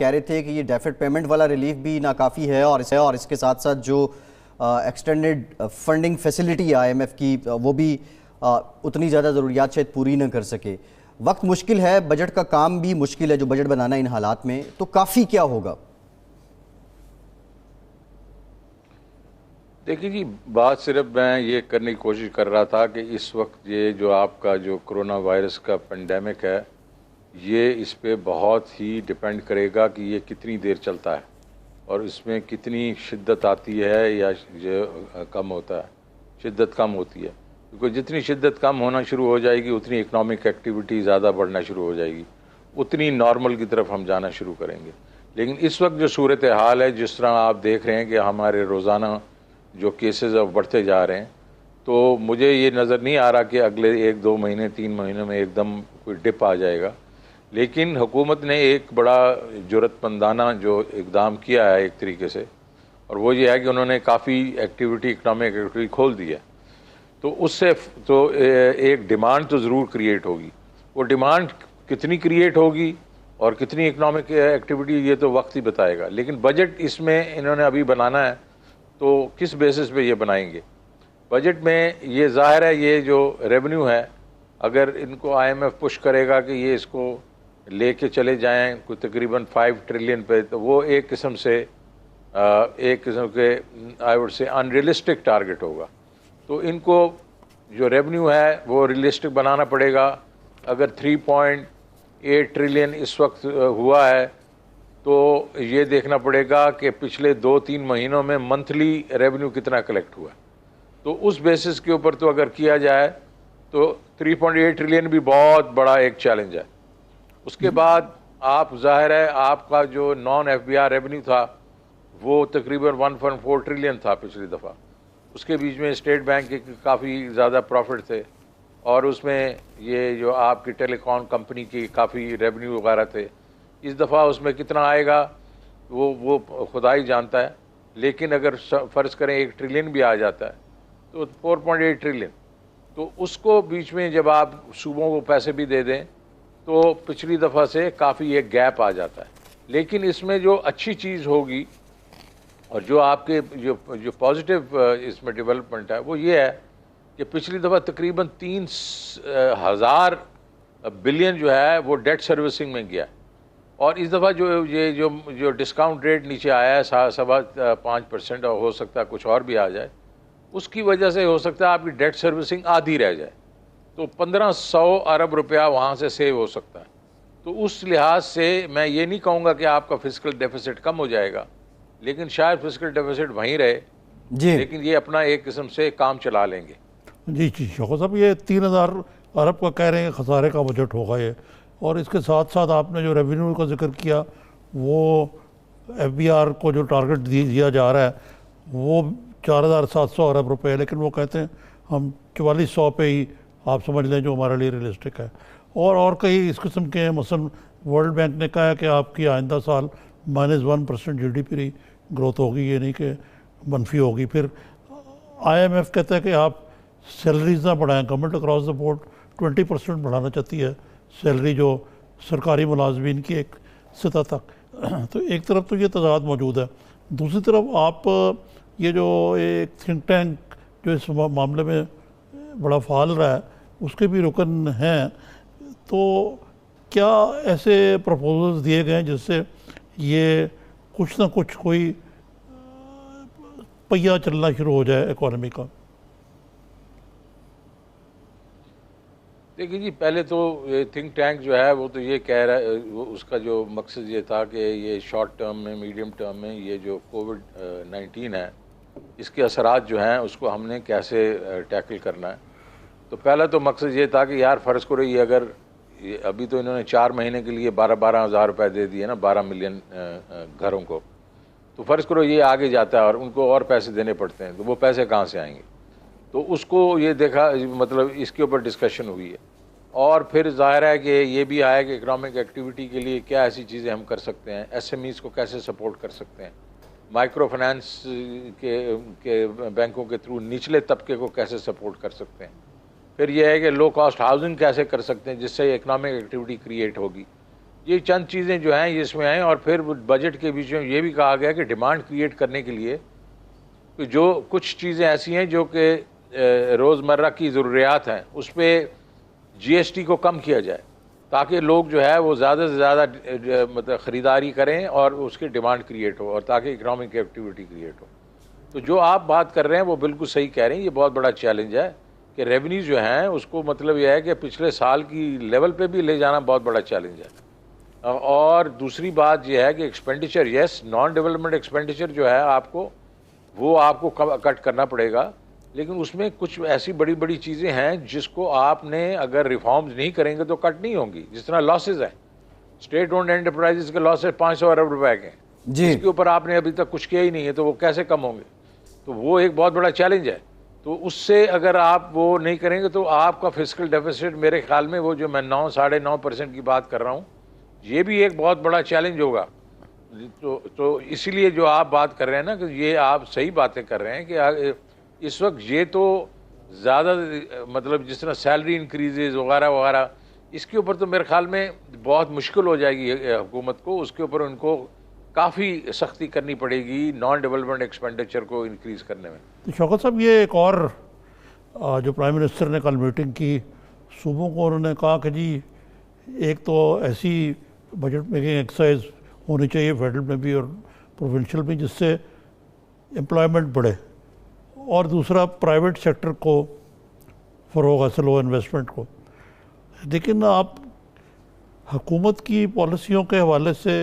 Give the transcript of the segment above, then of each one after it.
कह रहे थे कि ये डेफर्ड पेमेंट वाला रिलीफ भी नाकाफ़ी है और इसके साथ साथ जो एक्सटेंडेड फंडिंग फैसिलिटी है आईएमएफ की वो भी उतनी ज़्यादा ज़रूरियात शायद पूरी ना कर सके। वक्त मुश्किल है, बजट का काम भी मुश्किल है जो बजट बनाना इन हालात में, तो काफ़ी क्या होगा? देखिए जी, बात सिर्फ मैं ये करने की कोशिश कर रहा था कि इस वक्त ये जो आपका जो कोरोना वायरस का पेंडेमिक है, ये इस पे बहुत ही डिपेंड करेगा कि ये कितनी देर चलता है और इसमें कितनी शिद्दत आती है या जो कम होता है, शिद्दत कम होती है। क्योंकि जितनी शिद्दत कम होना शुरू हो जाएगी उतनी इकनॉमिक एक्टिविटी ज़्यादा बढ़ना शुरू हो जाएगी, उतनी नॉर्मल की तरफ हम जाना शुरू करेंगे। लेकिन इस वक्त जो सूरत हाल है, जिस तरह आप देख रहे हैं कि हमारे रोज़ाना जो केसेस अब बढ़ते जा रहे हैं, तो मुझे ये नज़र नहीं आ रहा कि अगले 1-2 महीने 3 महीनों में एकदम कोई डिप आ जाएगा। लेकिन हुकूमत ने एक बड़ा जुर्रतमंदाना जो इक़दाम किया है एक तरीके से, और वो ये है कि उन्होंने काफ़ी एक्टिविटी, इकनॉमिक एक्टिविटी खोल दी है। तो उससे तो एक डिमांड तो ज़रूर क्रिएट होगी। वो डिमांड कितनी क्रिएट होगी और कितनी इकनॉमिक एक्टिविटी, ये तो वक्त ही बताएगा। लेकिन बजट इसमें इन्होंने अभी बनाना है, तो किस बेसिस पे ये बनाएंगे? बजट में ये ज़ाहिर है, ये जो रेवेन्यू है, अगर इनको आईएमएफ पुश करेगा कि ये इसको लेके चले जाएं कोई तकरीबन 5 ट्रिलियन पे, तो वो एक किस्म के I would say unrealistic target होगा। तो इनको जो रेवेन्यू है वो रियलिस्टिक बनाना पड़ेगा। अगर 3.8 ट्रिलियन इस वक्त हुआ है, तो ये देखना पड़ेगा कि पिछले 2-3 महीनों में मंथली रेवेन्यू कितना कलेक्ट हुआ है। तो उस बेसिस के ऊपर तो अगर किया जाए तो 3.8 ट्रिलियन भी बहुत बड़ा एक चैलेंज है। उसके बाद आप ज़ाहिर है आपका जो नॉन एफबीआर रेवेन्यू था वो तकरीबन 1.4 ट्रिलियन था पिछली दफ़ा। उसके बीच में स्टेट बैंक के काफ़ी ज़्यादा प्रॉफिट थे और उसमें ये जो आपकी टेलीकॉम कंपनी की काफ़ी रेवेन्यू वगैरह थे। इस दफ़ा उसमें कितना आएगा वो खुदा ही जानता है। लेकिन अगर फ़र्ज़ करें 1 ट्रिलियन भी आ जाता है तो 4.8 ट्रिलियन, तो उसको बीच में जब आप सूबों को पैसे भी दे दें तो पिछली दफ़ा से काफ़ी एक गैप आ जाता है। लेकिन इसमें जो अच्छी चीज़ होगी और जो आपके जो पॉजिटिव इसमें डेवलपमेंट है वो ये है कि पिछली दफ़ा तकरीबन 3,000 बिलियन जो है वो डेट सर्विसिंग में गया, और इस दफ़ा जो डिस्काउंट रेट नीचे आया है 5% और हो सकता है कुछ और भी आ जाए, उसकी वजह से हो सकता है आपकी डेट सर्विसिंग आधी रह जाए, तो 1500 अरब रुपया वहाँ से सेव हो सकता है। तो उस लिहाज से मैं ये नहीं कहूँगा कि आपका फिस्कल डेफिसिट कम हो जाएगा, लेकिन शायद फिस्कल डेफिसिट वहीं रहे जी, लेकिन ये अपना एक किस्म से काम चला लेंगे। जी जी शौकत साहब, ये 3000 अरब का कह रहे हैं खसारे का बजट होगा ये, और इसके साथ साथ आपने जो रेवेन्यू का जिक्र किया वो एफबीआर को जो टारगेट दिया जा रहा है वो 4700 अरब रुपए है, लेकिन वो कहते हैं हम 4400 पे ही आप समझ लें जो हमारे लिए रियलिस्टिक है। और कई इस किस्म के हैं, मसलन वर्ल्ड बैंक ने कहा है कि आपकी आइंदा साल -1% GDP ग्रोथ होगी, ये नहीं कि मनफी होगी। फिर IMF कहता है कि आप सैलरीज ना बढ़ाएं, गवर्नमेंट अक्रॉस द बोर्ड 20% बढ़ाना चाहती है सैलरी जो सरकारी मुलाजमीन की एक सतह तक। तो एक तरफ तो ये तजाद मौजूद है, दूसरी तरफ आप ये जो एक थिंक टैंक जो इस मामले में बड़ा फाल रहा है उसके भी रुकन हैं, तो क्या ऐसे प्रपोजल्स दिए गए हैं जिससे ये कुछ ना कुछ कोई पहिया चलना शुरू हो जाए इकोनॉमी का? देखिए जी, पहले तो ये थिंक टैंक जो है वो तो ये कह रहा है, उसका जो मकसद ये था कि ये शॉर्ट टर्म में, मीडियम टर्म में ये जो कोविड-19 है इसके असरात जो हैं उसको हमने कैसे टैकल करना है। तो पहला तो मकसद ये था कि यार फ़र्ज़ करो ये अगर ये अभी तो इन्होंने 4 महीने के लिए 12-12 हज़ार रुपये दे दिए ना 12 मिलियन घरों को, तो फ़र्ज़ करो ये आगे जाता है और उनको और पैसे देने पड़ते हैं, तो वो पैसे कहाँ से आएंगे? तो उसको ये देखा, मतलब इसके ऊपर डिस्कशन हुई है। और फिर ज़ाहिर है कि ये भी आया कि इकनॉमिक एक्टिविटी के लिए क्या ऐसी चीज़ें हम कर सकते हैं, SMEs को कैसे सपोर्ट कर सकते हैं, माइक्रो फाइनेंस के बैंकों के थ्रू निचले तबके को कैसे सपोर्ट कर सकते हैं। फिर यह है कि लो कॉस्ट हाउसिंग कैसे कर सकते हैं जिससे इकनॉमिक एक्टिविटी क्रिएट होगी। ये चंद चीज़ें जो हैं इसमें आए। और फिर बजट के बीच में ये भी कहा गया कि डिमांड क्रिएट करने के लिए कि जो कुछ चीज़ें ऐसी हैं जो कि रोज़मर्रा की ज़रूरियात हैं उस पर GST को कम किया जाए, ताकि लोग जो है वो ज़्यादा से ज़्यादा मतलब ख़रीदारी करें और उसकी डिमांड क्रिएट हो, और ताकि इकनॉमिक एक्टिविटी क्रिएट हो। तो जो आप बात कर रहे हैं वो बिल्कुल सही कह रहे हैं। ये बहुत बड़ा चैलेंज है कि रेवेन्यू जो हैं उसको मतलब यह है कि पिछले साल की लेवल पे भी ले जाना बहुत बड़ा चैलेंज है। और दूसरी बात यह है कि expenditure, yes, non development expenditure जो है आपको कट करना पड़ेगा, लेकिन उसमें कुछ ऐसी बड़ी बड़ी चीज़ें हैं जिसको आपने अगर रिफॉर्म्स नहीं करेंगे तो कट नहीं होंगी। जिस तरह लॉसेज हैं, स्टेट ओन्ड एंटरप्राइजेस के लॉसेज 500 अरब रुपए के, जिसके ऊपर आपने अभी तक कुछ किया ही नहीं है, तो वो कैसे कम होंगे? तो वो एक बहुत बड़ा चैलेंज है। तो उससे अगर आप वो नहीं करेंगे तो आपका फिस्कल डेफिसिट मेरे ख्याल में वो जो मैं 9-9.5% की बात कर रहा हूँ, ये भी एक बहुत बड़ा चैलेंज होगा। तो इसीलिए जो आप बात कर रहे हैं ना, कि ये आप सही बातें कर रहे हैं कि इस वक्त ये तो ज़्यादा मतलब जिस तरह सैलरी इंक्रीजेज वगैरह वगैरह, इसके ऊपर तो मेरे ख्याल में बहुत मुश्किल हो जाएगी हुकूमत को, उसके ऊपर उनको काफ़ी सख्ती करनी पड़ेगी नॉन डेवलपमेंट एक्सपेंडिचर को इंक्रीज करने में। तो शौकत साहब, ये एक और जो प्राइम मिनिस्टर ने कल मीटिंग की, सूबों को उन्होंने कहा कि जी एक तो ऐसी बजट मेकिंग एक्सरसाइज होनी चाहिए फेडरल में भी और प्रोविंशियल में, जिससे एम्प्लॉयमेंट बढ़े, और दूसरा प्राइवेट सेक्टर को फ़रोग़ हासिल हो, इन्वेस्टमेंट को। लेकिन आप हुकूमत की पॉलिसियों के हवाले से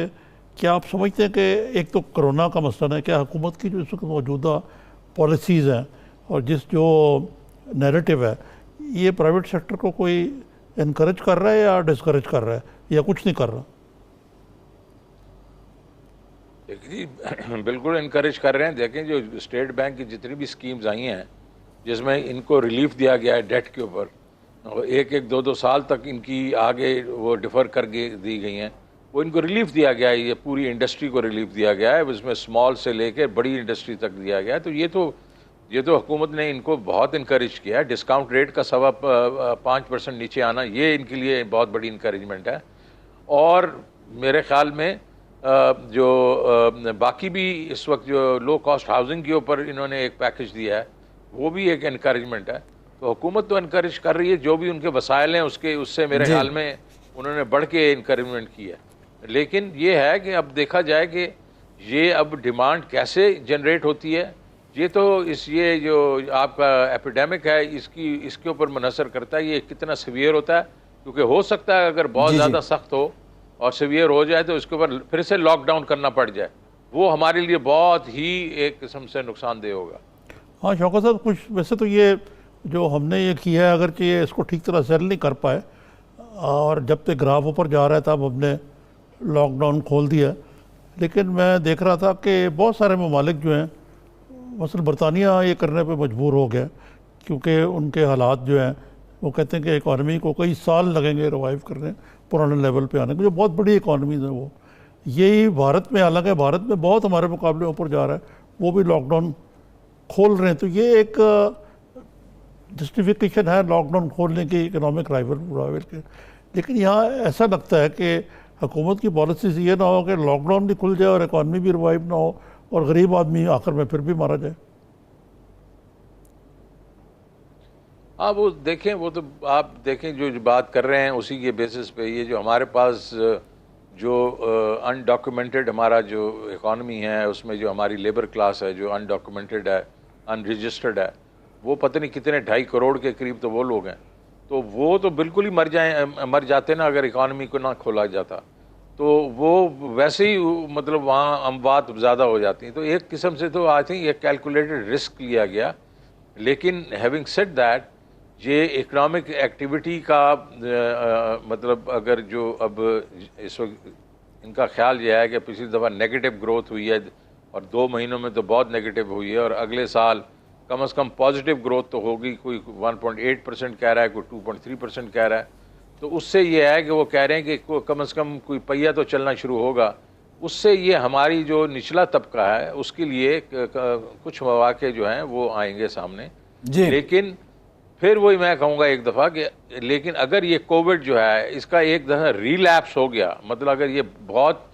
क्या आप समझते हैं कि एक तो कोरोना का मसला है, क्या हुकूमत की जो इस वक्त मौजूदा पॉलिसीज़ हैं और जिस जो नैरेटिव है, ये प्राइवेट सेक्टर को कोई इनकरेज कर रहा है या डिस्करेज कर रहा है या कुछ नहीं कर रहा? जी बिल्कुल इनकरेज कर रहे हैं। देखें, जो स्टेट बैंक की जितनी भी स्कीम्स आई हैं जिसमें इनको रिलीफ दिया गया है डेट के ऊपर, और एक 2 साल तक इनकी आगे वो डिफ़र कर दी गई हैं, वो इनको रिलीफ दिया गया है। ये पूरी इंडस्ट्री को रिलीफ दिया गया है, उसमें स्मॉल से लेकर बड़ी इंडस्ट्री तक दिया गया है। तो ये तो हुकूमत ने इनको बहुत इनकरेज किया है। डिस्काउंट रेट का 5% नीचे आना, ये इनके लिए बहुत बड़ी इनकरेजमेंट है। और मेरे ख्याल में जो बाकी भी इस वक्त जो लो कॉस्ट हाउसिंग के ऊपर इन्होंने एक पैकेज दिया है, वो भी एक इनकरेजमेंट है। तो हुकूमत तो इनकरेज कर रही है, जो भी उनके वसाइल हैं उससे मेरे ख्याल में उन्होंने बढ़ के इनकरेजमेंट की है। लेकिन ये है कि अब देखा जाए कि ये अब डिमांड कैसे जनरेट होती है, ये तो ये जो आपका एपिडेमिक है इसके ऊपर मुनसर करता है, ये कितना सीवियर होता है। क्योंकि हो सकता है अगर बहुत ज़्यादा सख्त हो और सीवियर हो जाए तो इसके ऊपर फिर से लॉकडाउन करना पड़ जाए, वो हमारे लिए बहुत ही एक किस्म से नुकसानदेह होगा। हाँ शौकत साहब, कुछ वैसे तो ये जो हमने ये किया है, अगर ये इसको ठीक तरह सेल नहीं कर पाए और जब तक ग्राफ ऊपर जा रहा है तब हमने लॉकडाउन खोल दिया। लेकिन मैं देख रहा था कि बहुत सारे ममालिक जो हैं, मसलन बरतानिया ये करने पे मजबूर हो गया, क्योंकि उनके हालात जो हैं वो कहते हैं कि इकॉनमी को कई साल लगेंगे रिवाइव करने, पुराने लेवल पे आने को, जो बहुत बड़ी इकॉनमीज़ हैं वो। यही भारत में, हालांकि भारत में बहुत हमारे मुकाबले ऊपर जा रहा है, वो भी लॉकडाउन खोल रहे हैं। तो ये एक जस्टिफिकेशन है लॉकडाउन खोलने की इकोनॉमिक राइवल के। लेकिन यहाँ ऐसा लगता है कि हुकूमत की पॉलिसीज ये ना हो कि लॉकडाउन भी खुल जाए और इकॉनमी भी रिवाइव ना हो और गरीब आदमी आखिर में फिर भी मारा जाए। हाँ वो देखें, वो तो आप देखें जो बात कर रहे हैं उसी के बेसिस पे, ये जो हमारे पास जो अनडॉक्यूमेंटेड हमारा जो इकॉनमी है, उसमें जो हमारी लेबर क्लास है जो अनडॉक्यूमेंटेड है, अनरजिस्टर्ड है, वो पता नहीं कितने 2.5 करोड़ के करीब तो वो लोग हैं। तो वो तो बिल्कुल ही मर जाते ना अगर इकॉनमी को ना खोला जाता। तो वो वैसे ही मतलब वहाँ अमवात ज़्यादा हो जाती हैं। तो एक किस्म से तो आई थिंक एक कैलकुलेटेड रिस्क लिया गया। लेकिन हैविंग सेड दैट, ये इकनॉमिक एक्टिविटी का मतलब अगर जो अब इस वक्त इनका ख्याल यह है कि पिछली दफ़ा नेगेटिव ग्रोथ हुई है और 2 महीनों में तो बहुत नेगेटिव हुई है, और अगले साल कम से कम पॉजिटिव ग्रोथ तो होगी, कोई 1.8% कह रहा है, कोई 2.3% कह रहा है। तो उससे ये है कि वो कह रहे हैं कि कम से कम कोई पहिया तो चलना शुरू होगा। उससे ये हमारी जो निचला तबका है उसके लिए कुछ मौके जो हैं वो आएंगे सामने। लेकिन फिर वही मैं कहूँगा एक दफ़ा कि लेकिन अगर ये कोविड जो है इसका एक दफ़ा रिलैप्स हो गया, मतलब अगर ये बहुत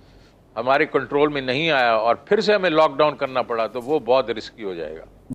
हमारे कंट्रोल में नहीं आया और फिर से हमें लॉकडाउन करना पड़ा, तो वो बहुत रिस्की हो जाएगा।